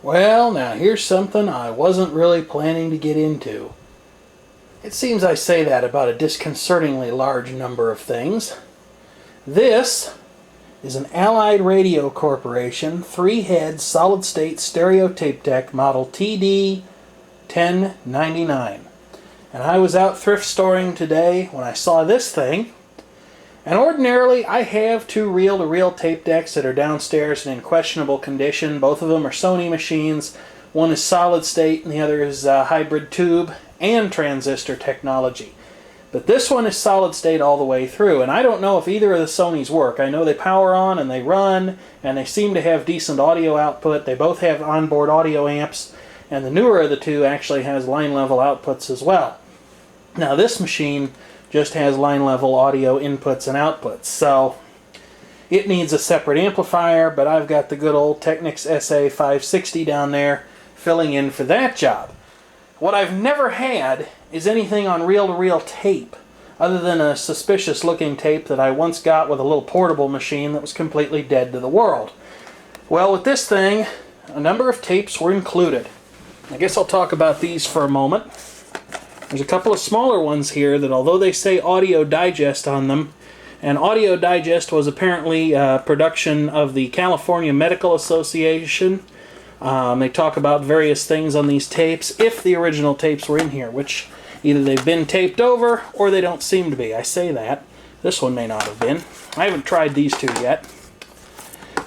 Well, now here's something I wasn't really planning to get into. It seems I say that about a disconcertingly large number of things. This is an Allied Radio Corporation 3-head solid-state stereo tape deck model TD1099. And I was out thrift storing today when I saw this thing. And ordinarily, I have two reel-to-reel tape decks that are downstairs and in questionable condition. Both of them are Sony machines. One is solid state and the other is hybrid tube and transistor technology. But this one is solid state all the way through, and I don't know if either of the Sonys work. I know they power on and they run, and they seem to have decent audio output. They both have onboard audio amps, and the newer of the two actually has line-level outputs as well. Now this machine just has line-level audio inputs and outputs, so it needs a separate amplifier, but I've got the good old Technics SA560 down there filling in for that job. What I've never had is anything on reel-to-reel tape, other than a suspicious-looking tape that I once got with a little portable machine that was completely dead to the world. Well, with this thing, a number of tapes were included. I guess I'll talk about these for a moment. There's a couple of smaller ones here that, although they say Audio Digest on them, and Audio Digest was apparently a production of the California Medical Association. They talk about various things on these tapes, if the original tapes were in here, which either they've been taped over or they don't seem to be. I say that. This one may not have been. I haven't tried these two yet.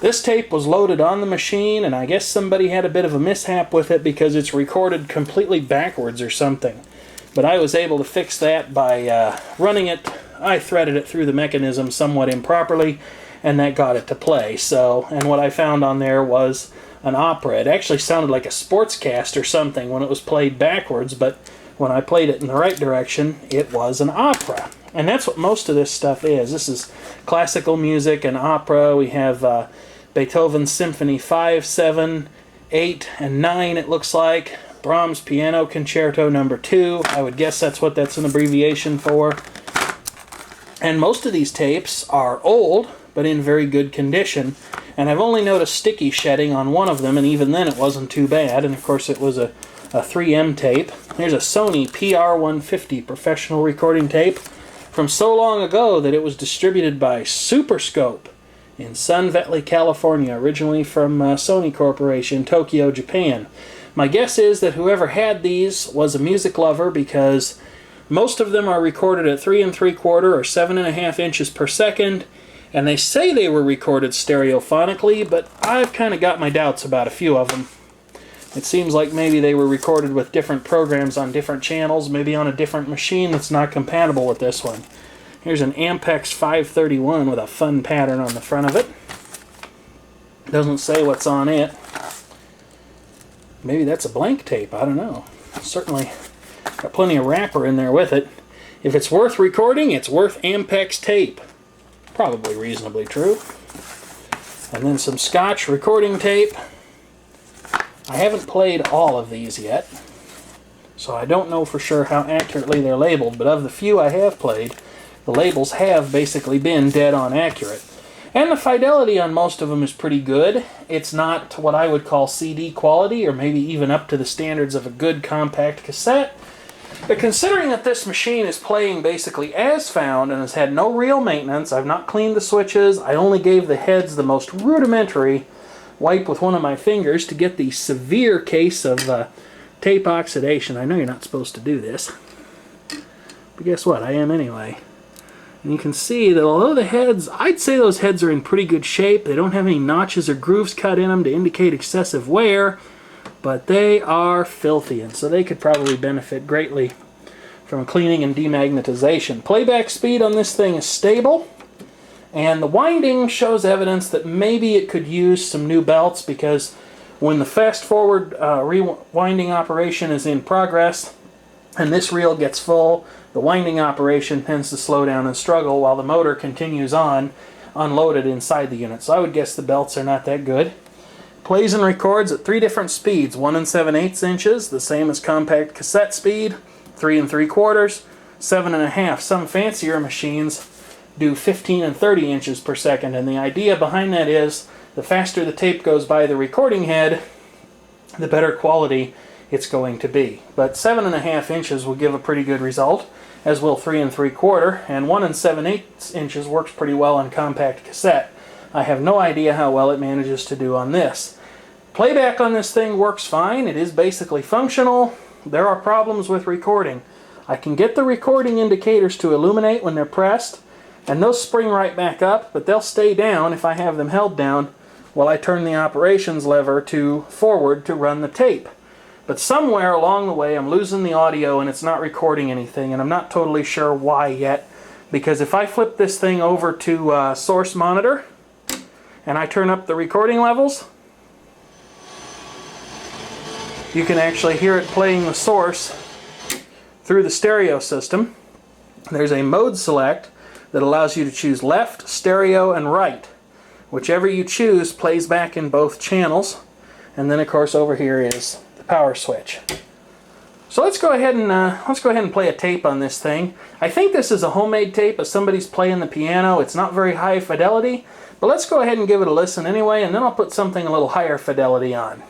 This tape was loaded on the machine, and I guess somebody had a bit of a mishap with it because it's recorded completely backwards or something. But I was able to fix that by running it. I threaded it through the mechanism somewhat improperly, and that got it to play. And what I found on there was an opera. It actually sounded like a sportscast or something when it was played backwards, but when I played it in the right direction, it was an opera. And that's what most of this stuff is. This is classical music and opera. We have Beethoven's Symphony 5, 7, 8, and 9, it looks like. Brahms Piano Concerto No. 2. I would guess that's what that's an abbreviation for. And most of these tapes are old, but in very good condition. And I've only noticed sticky shedding on one of them, and even then it wasn't too bad. And of course it was a 3M tape. Here's a Sony PR150 professional recording tape from so long ago that it was distributed by Superscope in Sun Valley, California, originally from Sony Corporation, Tokyo, Japan. My guess is that whoever had these was a music lover, because most of them are recorded at 3 3/4 or 7.5 inches per second, and they say they were recorded stereophonically, but I've kind of got my doubts about a few of them. It seems like maybe they were recorded with different programs on different channels, maybe on a different machine that's not compatible with this one. Here's an Ampex 531 with a fun pattern on the front of it. Doesn't say what's on it. Maybe that's a blank tape, I don't know. Certainly got plenty of wrapper in there with it. If it's worth recording, it's worth Ampex tape. Probably reasonably true. And then some Scotch recording tape. I haven't played all of these yet, so I don't know for sure how accurately they're labeled, but of the few I have played, the labels have basically been dead on accurate. And the fidelity on most of them is pretty good. It's not what I would call CD quality, or maybe even up to the standards of a good compact cassette. But considering that this machine is playing basically as found and has had no real maintenance, I've not cleaned the switches, I only gave the heads the most rudimentary wipe with one of my fingers to get the severe case of tape oxidation. I know you're not supposed to do this, but guess what? I am anyway. And you can see that although the heads, I'd say those heads are in pretty good shape. They don't have any notches or grooves cut in them to indicate excessive wear, but they are filthy, and so they could probably benefit greatly from cleaning and demagnetization. Playback speed on this thing is stable, and the winding shows evidence that maybe it could use some new belts, because when the fast-forward rewinding operation is in progress and this reel gets full, the winding operation tends to slow down and struggle while the motor continues on unloaded inside the unit. So I would guess the belts are not that good. Plays and records at 3 different speeds, 1 7/8 inches, the same as compact cassette speed, 3 3/4, 7.5. Some fancier machines do 15 and 30 inches per second, and the idea behind that is the faster the tape goes by the recording head, the better quality it's going to be. But 7.5 inches will give a pretty good result, as will 3 3/4, and 1 7/8 inches works pretty well on compact cassette. I have no idea how well it manages to do on this. Playback on this thing works fine. It is basically functional. There are problems with recording. I can get the recording indicators to illuminate when they're pressed, and those spring right back up, but they'll stay down if I have them held down while I turn the operations lever to forward to run the tape. But somewhere along the way I'm losing the audio and it's not recording anything, and I'm not totally sure why yet, because if I flip this thing over to source monitor and I turn up the recording levels, you can actually hear it playing the source through the stereo system. There's a mode select that allows you to choose left, stereo, and right. Whichever you choose plays back in both channels, and then of course over here is the power switch. So let's go ahead and play a tape on this thing. I think this is a homemade tape of somebody's playing the piano. It's not very high fidelity, but let's go ahead and give it a listen anyway, and then I'll put something a little higher fidelity on.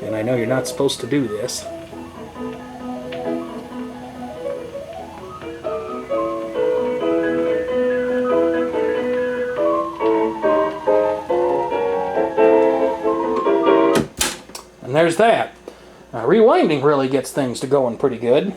And I know you're not supposed to do this. And there's that. Rewinding really gets things to going pretty good.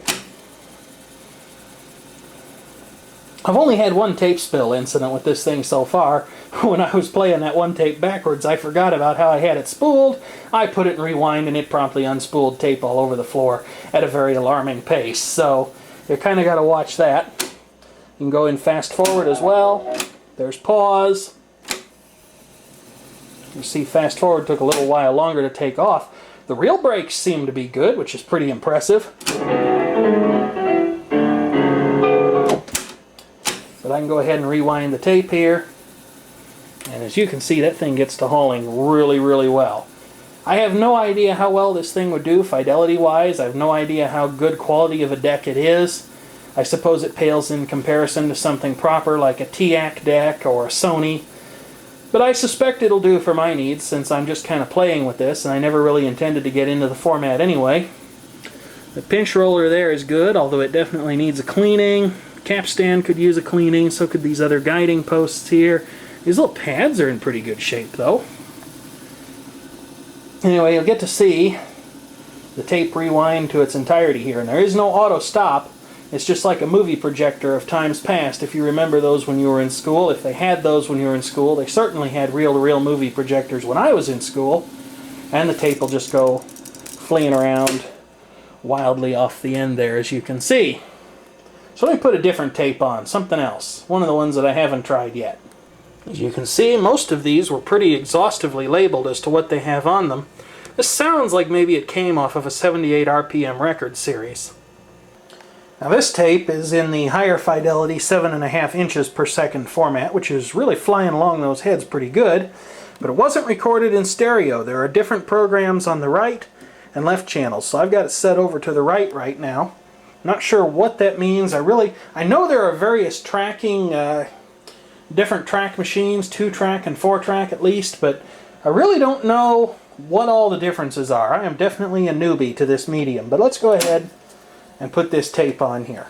I've only had one tape spill incident with this thing so far. When I was playing that one tape backwards, I forgot about how I had it spooled. I put it in rewind and it promptly unspooled tape all over the floor at a very alarming pace. So you kind of got to watch that. You can go in fast forward as well. There's pause. You see fast forward took a little while longer to take off. The reel brakes seem to be good, which is pretty impressive. But I can go ahead and rewind the tape here. And as you can see, that thing gets to hauling really, really well. I have no idea how well this thing would do fidelity-wise. I have no idea how good quality of a deck it is. I suppose it pales in comparison to something proper like a TAC deck or a Sony. But I suspect it'll do for my needs, since I'm just kind of playing with this, and I never really intended to get into the format anyway. The pinch roller there is good, although it definitely needs a cleaning. Capstan could use a cleaning, so could these other guiding posts here. These little pads are in pretty good shape, though. Anyway, you'll get to see the tape rewind to its entirety here, and there is no auto stop. It's just like a movie projector of times past, if you remember those when you were in school. If they had those when you were in school, they certainly had reel-to-reel movie projectors when I was in school, and the tape will just go fleeing around wildly off the end there, as you can see. So let me put a different tape on, something else, one of the ones that I haven't tried yet. As you can see, most of these were pretty exhaustively labeled as to what they have on them. This sounds like maybe it came off of a 78 RPM record series. Now this tape is in the higher fidelity 7.5 inches per second format, which is really flying along those heads pretty good, but it wasn't recorded in stereo. There are different programs on the right and left channels, so I've got it set over to the right now. Not sure what that means. I know there are various tracking, different track machines, 2-track and 4-track at least, but I really don't know what all the differences are. I am definitely a newbie to this medium, but let's go ahead and put this tape on here.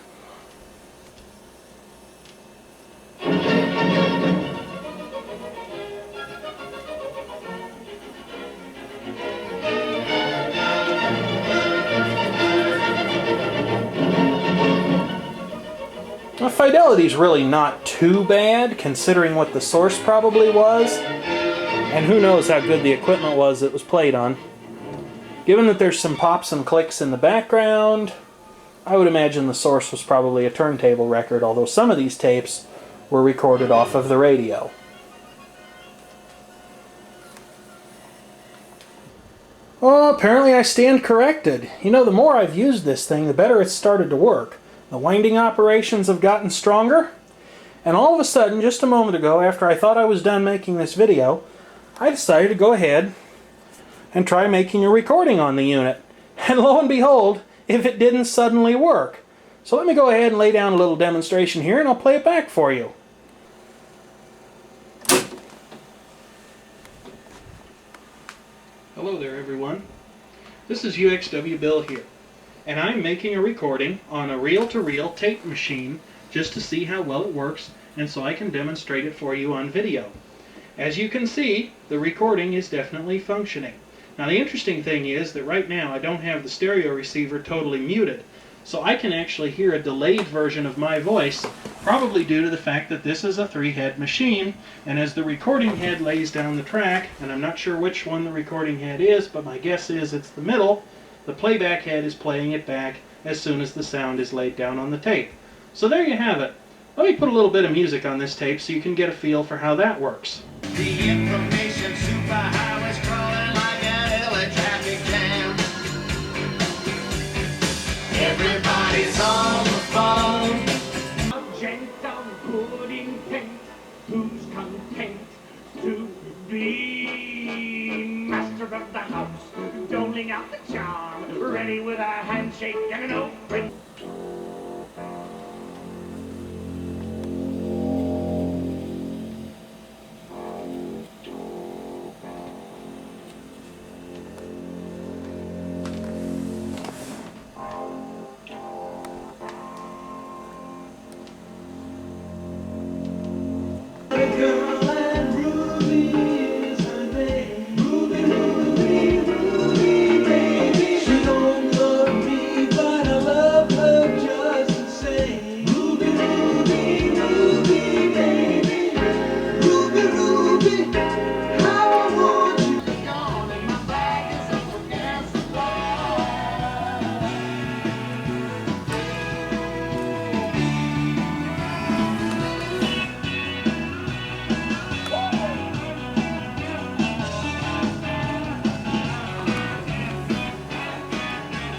Now, fidelity's really not too bad, considering what the source probably was, and who knows how good the equipment was that was played on. Given that there's some pops and clicks in the background, I would imagine the source was probably a turntable record, although some of these tapes were recorded off of the radio. Oh, apparently I stand corrected. You know, the more I've used this thing, the better it's started to work. The winding operations have gotten stronger, and all of a sudden, just a moment ago, after I thought I was done making this video, I decided to go ahead and try making a recording on the unit. And lo and behold, if it didn't suddenly work. So let me go ahead and lay down a little demonstration here and I'll play it back for you. Hello there everyone. This is uxwbill here. And I'm making a recording on a reel-to-reel tape machine just to see how well it works and so I can demonstrate it for you on video. As you can see, the recording is definitely functioning. Now the interesting thing is that right now I don't have the stereo receiver totally muted, so I can actually hear a delayed version of my voice, probably due to the fact that this is a 3-head machine, and as the recording head lays down the track, and I'm not sure which one the recording head is, but my guess is it's the middle, the playback head is playing it back as soon as the sound is laid down on the tape. So there you have it. Let me put a little bit of music on this tape so you can get a feel for how that works. The information superhighway's crawling like an LA traffic jam. Everybody's on the phone. Gent of good intent, who's content to be master of the house, doling out the charm, ready with a handshake and an open